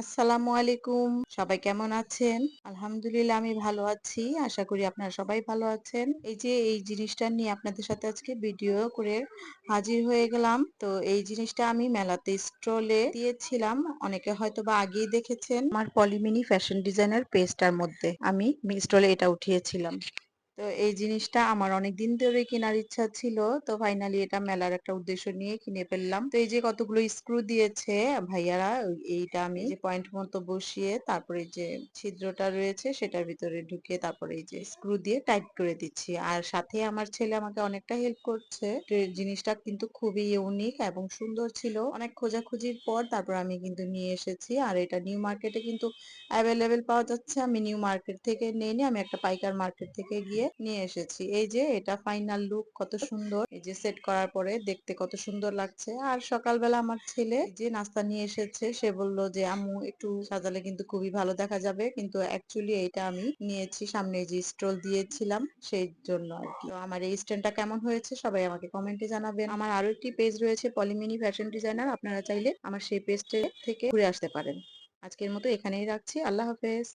আসসালামু আলাইকুম। সবাই কেমন আছেন? আলহামদুলিল্লাহ আমি ভালো আছি। আশা করি আপনারা সবাই ভালো আছেন। এই যে এই জিনিসটা নিয়ে আপনাদের সাথে আজকে ভিডিও করে হাজির হয়ে গেলাম। তো এই জিনিসটা আমি মেলাতে স্টলে দিয়েছিলাম। অনেকে হয়তোবা আগেই দেখেছেন। আমার পলিমিনি ফ্যাশন ডিজাইনার পেজটার মধ্যে আমি স্টলে এটা উঠিয়েছিলাম। তো এই জিনিসটা আমার অনেকদিন ধরে কেনার ইচ্ছা ছিল। তো ফাইনালি এটা মেলার একটা উদ্দেশ্য নিয়ে কিনে ফেললাম। তো এই যে কতগুলো স্ক্রু দিয়েছে ভাইয়ারা, এইটা আমি যে পয়েন্ট মতো বসিয়ে তারপরে এই যে ছিদ্রটা রয়েছে সেটার ভিতরে ঢুকিয়ে তারপরে এই যে স্ক্রু দিয়ে টাইট করে দিচ্ছি। আর সাথে আমার ছেলে আমাকে অনেকটা হেল্প করছে। তো এই জিনিসটা কিন্তু খুবই ইউনিক এবং সুন্দর ছিল। অনেক খোঁজাখুঁজির পর তারপর আমি কিন্তু নিয়ে এসেছি। আর এটা নিউ মার্কেটে কিন্তু অ্যাভেলেবেল পাওয়া যাচ্ছে। আমি নিউ মার্কেট থেকে নিইনি, আমি একটা পাইকার মার্কেট থেকে গিয়ে নিয়ে এসেছি। এই যে এটা ফাইনাল লুক কত সুন্দর, এই যে সেট করার পরে দেখতে কত সুন্দর লাগছে। আর সকালবেলা আমার ছেলে এই যে নাস্তা নিয়ে এসেছে, সে বলল যে আম্মু একটু সাজালে কিন্তু খুবই ভালো দেখা যাবে, কিন্তু অ্যাকচুয়ালি এটা আমি নিয়েছি সামনে যে স্টল দিয়েছিলাম সেই জন্য আর কি। তো আমার এই স্ট্যান্ডটা কেমন হয়েছে সবাই আমাকে কমেন্টে জানাবেন। আমার আরো একটি পেজ রয়েছে পলিমিনি ফ্যাশন ডিজাইনার, আপনারা চাইলে আমার সেই পেজটা থেকে ঘুরে আসতে পারেন। আজকের মতো এখানেই রাখছি। আল্লাহ হাফেজ।